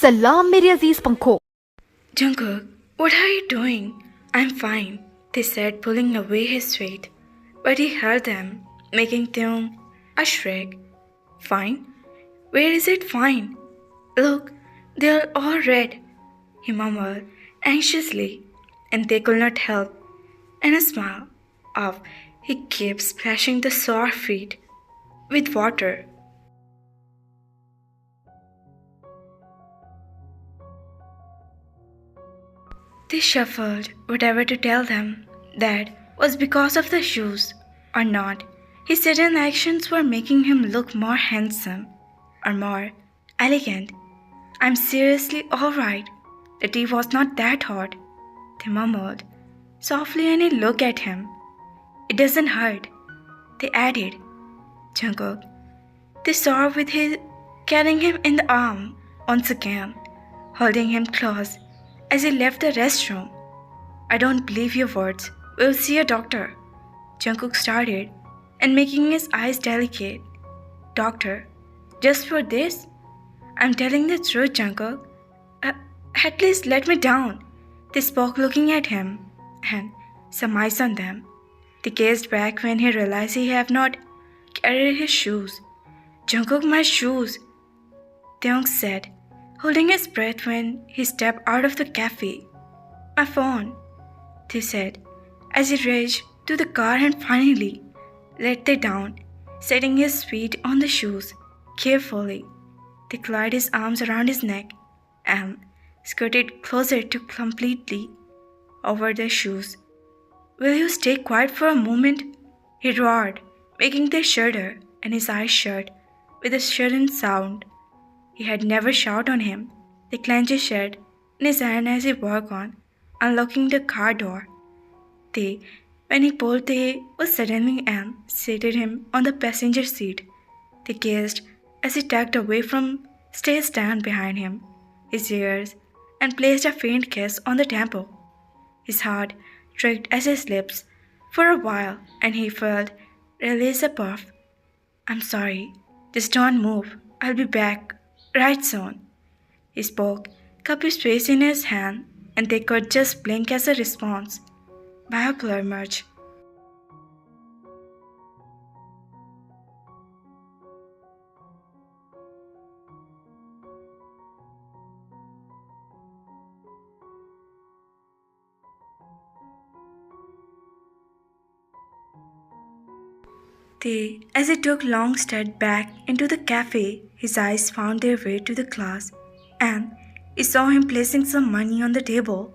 सलाम मेरे अजीज पंखों। Jungkook, what are you doing? I'm fine, they said, pulling away his feet. But he heard them, making Taekook a shriek. Fine? Where is it fine? Look, they're all red, he murmured anxiously, and they could not help. And a smile of he kept splashing the sore feet with water. They shuffled, whatever to tell them that was because of the shoes or not. His sudden actions were making him look more handsome or more elegant. I'm seriously alright. The tea was not that hot, they murmured softly, and he looked at him. It doesn't hurt, they added. Jungkook. They saw with his carrying him in the arm once again, holding him close as he left the restroom. I don't believe your words. We'll see a doctor. Jungkook started, and making his eyes delicate. Doctor, just for this? I'm telling the truth, Jungkook. At least let me down. They spoke looking at him, and some eyes on them. They gazed back when he realized he had not carried his shoes. Jungkook, my shoes, Taekook said, holding his breath when he stepped out of the cafe. My phone, they said, as he raced to the car and finally let them down, setting his feet on the shoes carefully. They glided his arms around his neck and skirted closer to completely over the shoes. Will you stay quiet for a moment? He roared, making them shudder, and his eyes shut with a sudden sound. He had never shouted on him. They clenched his shirt in his hand as he worked on unlocking the car door. When he pulled, they was suddenly and seated him on the passenger seat. They gazed as he tucked away from stay stand behind him, his ears, and placed a faint kiss on the temple. His heart tricked at his lips for a while, and he felt release a puff. I'm sorry. Just don't move. I'll be back right soon. He spoke, cupped his face in his hand, and they could just blink as a response. Biopolar merge. As he took long step back into the cafe, his eyes found their way to the class, and he saw him placing some money on the table.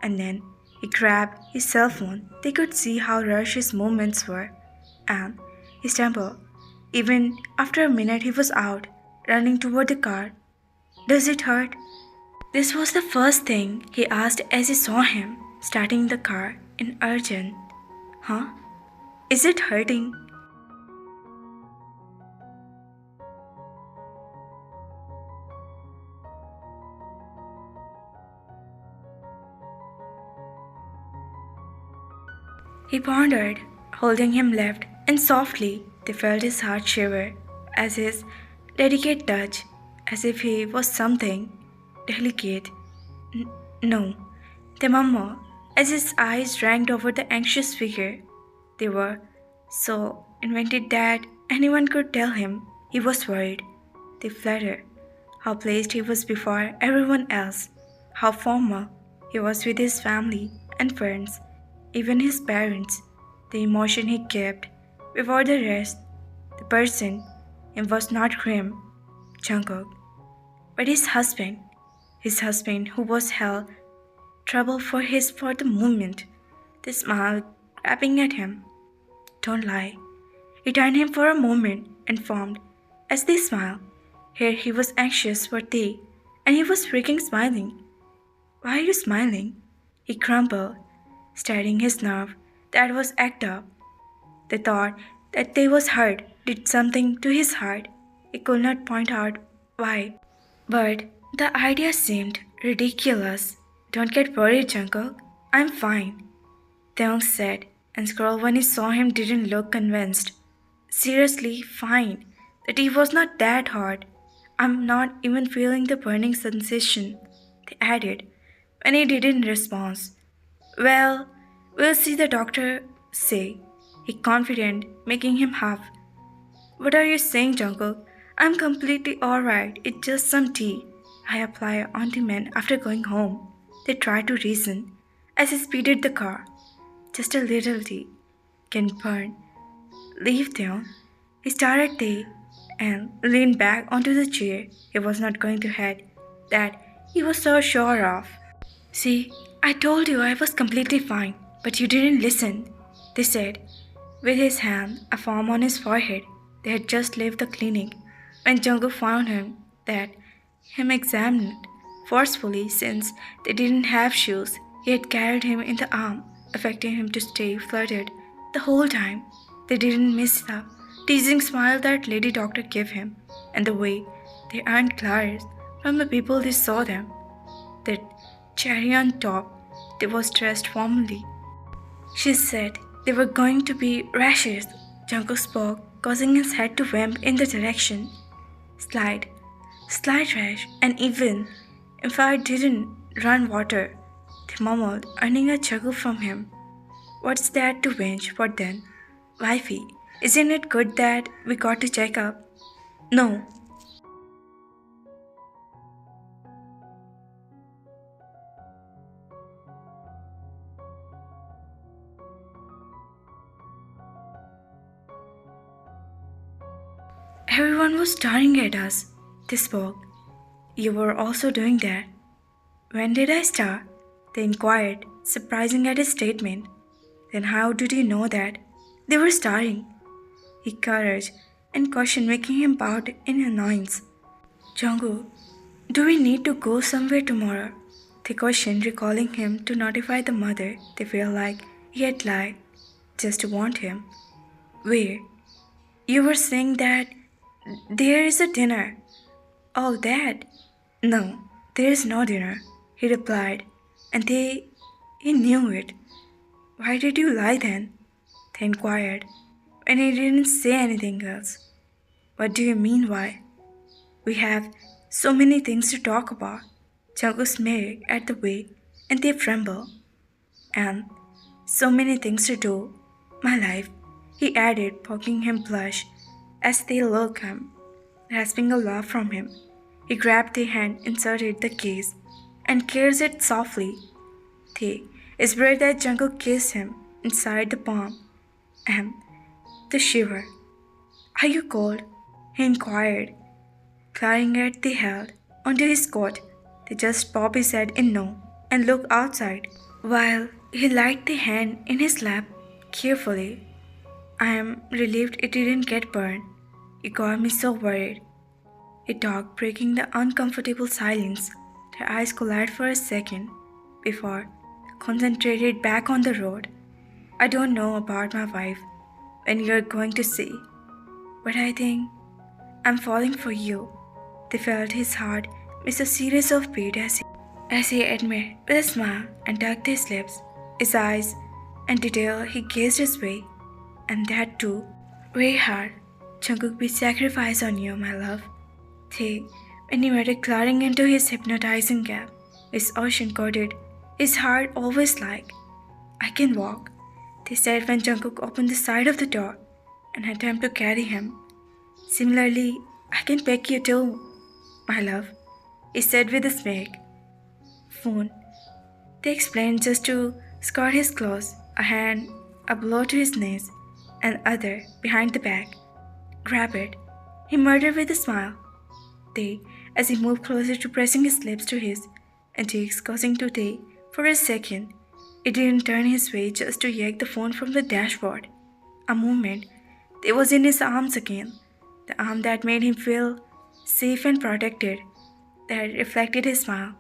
And then he grabbed his cell phone. They could see how rushed his movements were, and he stumbled. Even after a minute, he was out, running toward the car. Does it hurt? This was the first thing he asked as he saw him starting the car in urgent. Huh? Is it hurting? He pondered, holding him left, and softly they felt his heart shiver as his delicate touch, as if he was something delicate. No, they murmured as his eyes ranked over the anxious figure. They were so invented that anyone could tell him he was worried. They fluttered how placed he was before everyone else, how formal he was with his family and friends. Even his parents, the emotion he kept before the rest, the person, it was not Grim, Jungkook, but his husband who was hell trouble for the moment. They smiled, grabbing at him. Don't lie. He turned him for a moment and formed, as they smiled. Here he was anxious for tea, and he was freaking smiling. Why are you smiling? He grumbled, steadying his nerve that was act up. The thought that they was hurt did something to his heart. He could not point out why. But the idea seemed ridiculous. Don't get worried, Jungkook. I'm fine, Taekook said, and Scroll when he saw him didn't look convinced. Seriously, fine. The tea was not that hot. I'm not even feeling the burning sensation, they added, when he didn't respond. Well, we'll see the doctor say, he confident, making him half. What are you saying, Jungkook? I'm completely alright, it's just some tea. I apply on the men after going home. They try to reason as he speeded the car. Just a little tea. Can burn. Leave down. He stared at Tay and leaned back onto the chair he was not going to head that he was so sure of. See, I told you I was completely fine, but you didn't listen, they said, with his hand a form on his forehead. They had just left the clinic when Jungkook found him examined forcefully since they didn't have shoes. He had carried him in the arm, affecting him to stay flirted the whole time. They didn't miss the teasing smile that Lady Doctor gave him, and the way they earned glares from the people they saw them. That cherry on top, they was dressed formally. She said they were going to be rashes. Jungkook spoke, causing his head to wimp in the direction. Slide, slight rash, and even if I didn't run water, they mumbled, earning a chuckle from him. What's that to whinge for then? Wifey, isn't it good that we got to check up? No. Everyone was staring at us. They spoke. You were also doing that. When did I start? They inquired, surprising at his statement. Then how did you know that? They were staring. He courage and caution making him pout in annoyance. Jungkook, do we need to go somewhere tomorrow? They questioned, recalling him to notify the mother. They felt like he had lied, just to want him. Where? You were saying that there is a dinner. Oh, that? No, there is no dinner, he replied, and he knew it. Why did you lie then? They inquired, when he didn't say anything else. What do you mean, why? We have so many things to talk about. Jungkook smirked at the way, and they trembled. And so many things to do. My life, he added, poking him blush as they looked him, grasping a laugh from him. He grabbed the hand, inserted the case, and kissed it softly. They whispered that Jungkook kissed him inside the palm, and the shiver. Are you cold? He inquired, glaring at the held onto his coat. They just popped his head in no and looked outside, while he laid the hand in his lap carefully. I am relieved it didn't get burned. You got me so worried. He talked, breaking the uncomfortable silence. Their eyes collided for a second before they concentrated back on the road. I don't know about my wife when you're going to see, but I think I'm falling for you. They felt his heart miss a series of beats as he admitted with a smile and tucked his lips. His eyes and detail he gazed his way, and that too, very hard. Jungkook be sacrificed on you, my love. They, when he made it glaring into his hypnotizing gap, his ocean coated, his heart always like, I can walk, they said when Jungkook opened the side of the door and attempted to carry him. Similarly, I can peck you too, my love, he said with a smirk. Phone, they explained just to skirt his clothes, a hand a blow to his knees, and other behind the back. Grab it, he murmured with a smile. They, as he moved closer to pressing his lips to his, and cheeks causing to take for a second, he didn't turn his way just to yank the phone from the dashboard. A moment, it was in his arms again, the arm that made him feel safe and protected, that reflected his smile,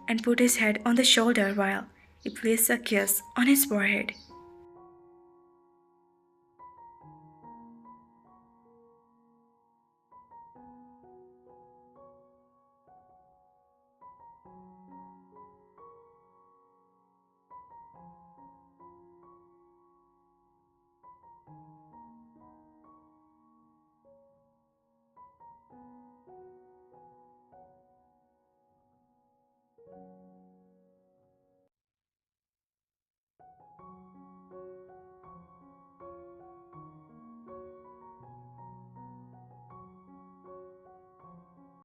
and put his head on the shoulder while he placed a kiss on his forehead.